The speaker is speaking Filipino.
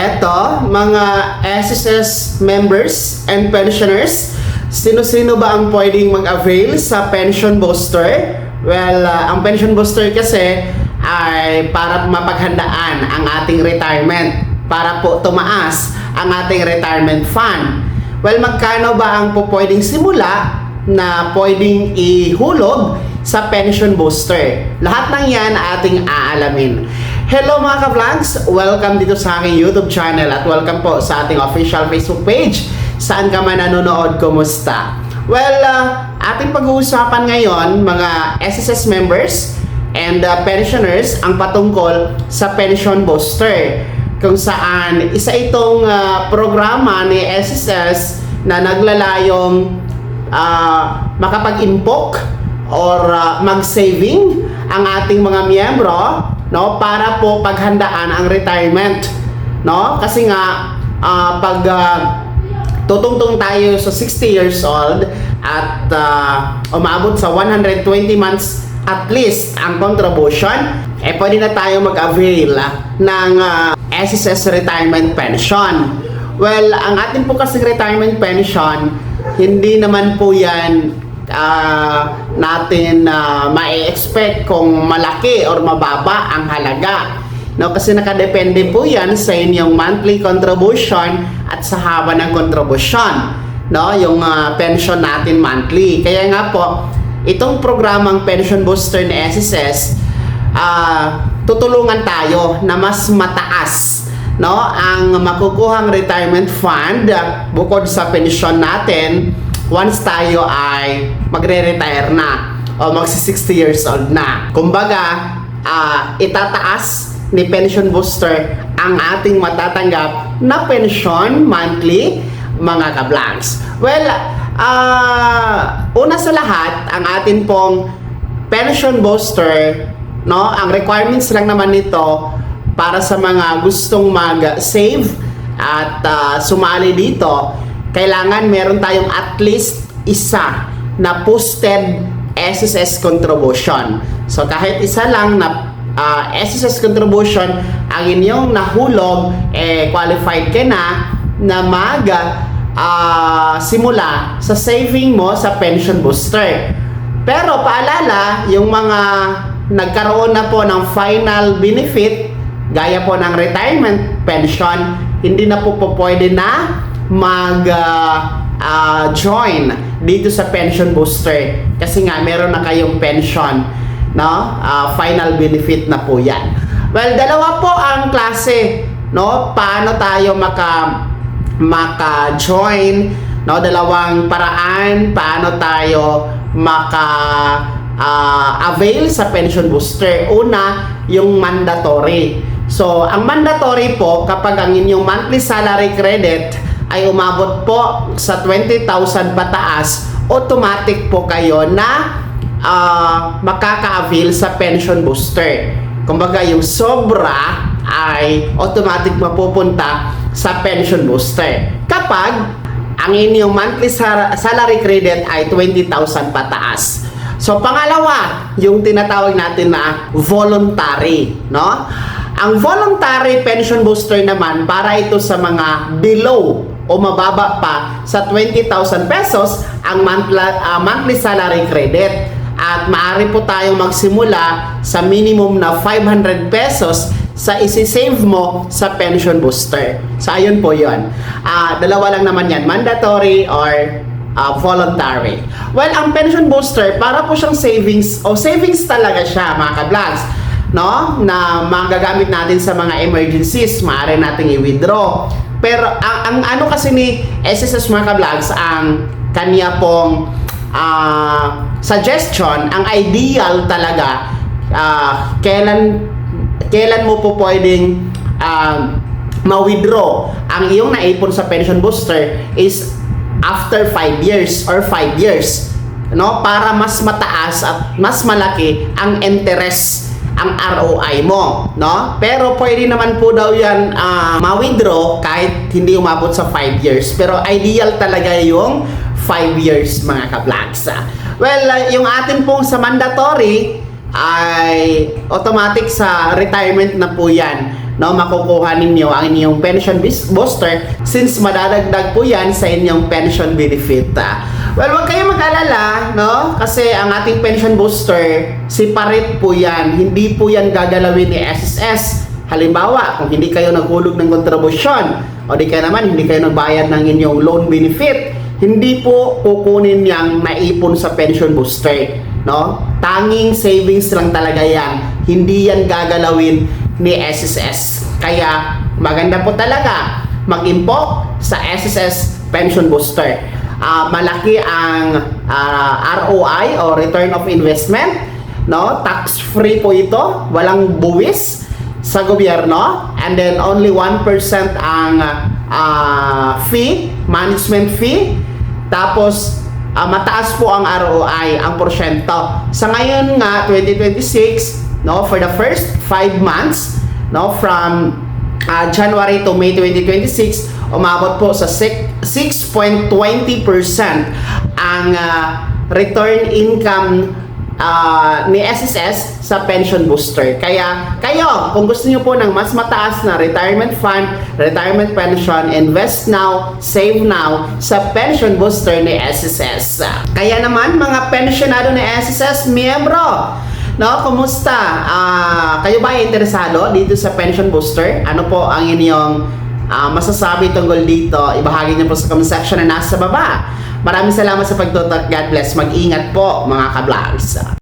Eto, mga SSS members and pensioners, sino-sino ba ang pwedeng mag-avail sa pension booster? Well, ang pension booster kasi ay para mapaghandaan ang ating retirement, para po tumaas ang ating retirement fund. Well, magkano ba ang pwedeng simula na pwedeng ihulog sa pension booster? Lahat ng yan ating aalamin. Hello mga ka-vlogs! Welcome dito sa aking YouTube channel at welcome po sa ating official Facebook page. Saan ka man nanonood, kumusta? Well, ating pag-uusapan ngayon mga SSS members and pensioners ang patungkol sa pension booster, kung saan isa itong programa ni SSS na naglalayong makapag-impok or mag-saving ang ating mga miyembro, no, para po paghandaan ang retirement, no? Kasi nga pag tutungtong tayo sa 60 years old at umabot sa 120 months at least ang contribution, pwede na tayo mag-avail ng SSS retirement pension. Well, ang ating po kasing retirement pension, hindi naman po yan natin ma-expect kung malaki or mababa ang halaga, no? Kasi nakadepende po yan sa inyong monthly contribution at sa haba ng contribution, no? Yung pension natin monthly. Kaya nga po, itong programang pension booster ni SSS, tutulungan tayo na mas mataas, no, ang makukuhang retirement fund bukod sa pension natin once tayo ay magre-retire na o magsi-60 years old na. Kumbaga, itataas ni pension booster ang ating matatanggap na pension monthly, mga ka-vlogs. Well, una sa lahat, ang atin pong pension booster, no, ang requirements lang naman nito para sa mga gustong mag-save at sumali dito, kailangan meron tayong at least isa na posted SSS contribution. So kahit isa lang na SSS contribution ang inyong nahulog, qualified ka na mag simula sa saving mo sa pension booster. Pero paalala, yung mga nagkaroon na po ng final benefit gaya po ng retirement pension, hindi na po pwede na mag-join dito sa pension booster kasi nga meron na kayong pension, no? Final benefit na po yan. Well, dalawa po ang klase, no? Paano tayo maka-join, no? Dalawang paraan paano tayo avail sa pension booster. Una, yung mandatory. So, ang mandatory po, kapag ang inyong monthly salary credit ay umabot po sa 20,000 pataas, automatic po kayo na makaka-avail sa pension booster. Kumbaga, yung sobra ay automatic mapupunta sa pension booster kapag ang inyong monthly salary credit ay 20,000 pataas. So, pangalawa, yung tinatawag natin na voluntary, no? Ang voluntary pension booster naman, para ito sa mga below o mababa pa sa 20,000 pesos ang monthly salary credit. At maaari po tayong magsimula sa minimum na 500 pesos sa isi-save mo sa pension booster. So, ayun po yun. Dalawa lang naman yan, mandatory or voluntary. Well, ang pension booster, para po siyang savings, o savings talaga siya, mga ka-vlogs, no, na magagamit natin sa mga emergencies, maaari nating i-withdraw. Pero ang ano kasi ni SSS, mga ka-vlogs, ang kanya pong suggestion, ang ideal talaga, kailan mo po pwedeng ma-withdraw ang iyong naipon sa pension booster is after 5 years or 5 years, no, para mas mataas at mas malaki ang interest, ang ROI mo, no? Pero pwede naman po daw yan ma-withdraw kahit hindi umabot sa 5 years. Pero ideal talaga yung 5 years, mga ka-vlogs. Well, yung atin pong sa mandatory ay automatic sa retirement na po yan. no, makukuha ninyo ang inyong pension booster since madadagdag po yan sa inyong pension benefit. Well, huwag kayong mag-alala, no? Kasi ang ating pension booster, separate po yan. Hindi po yan gagalawin ni SSS. Halimbawa, kung hindi kayo naghulog ng kontribusyon o di kaya naman hindi kayo nagbayad ng inyong loan benefit, hindi po kukunin yang naipon sa pension booster, no? Tanging savings lang talaga yan. Hindi yan gagalawin ni SSS. Kaya maganda po talaga mag-impok sa SSS pension booster. Malaki ang ROI o return of investment, no? Tax-free po ito, walang buwis sa gobyerno, and then only 1% ang fee, management fee. Tapos mataas po ang ROI, ang porsyento. Sa ngayon nga 2026, no, for the first 5 months, no, from January to May 2026, umabot po sa 6.20% ang return income ni SSS sa pension booster. Kaya kayo, kung gusto niyo po ng mas mataas na retirement fund, retirement pension, invest now, save now sa pension booster ni SSS. Kaya naman mga pensionado ni SSS, miyembro, no, kumusta? Kayo ba ay interesado dito sa pension booster? Ano po ang inyong masasabi tungkol dito? Ibahagi niyo po sa comment section na nasa baba. Maraming salamat sa pagtutok. God bless. Mag-ingat po mga ka-vlogs.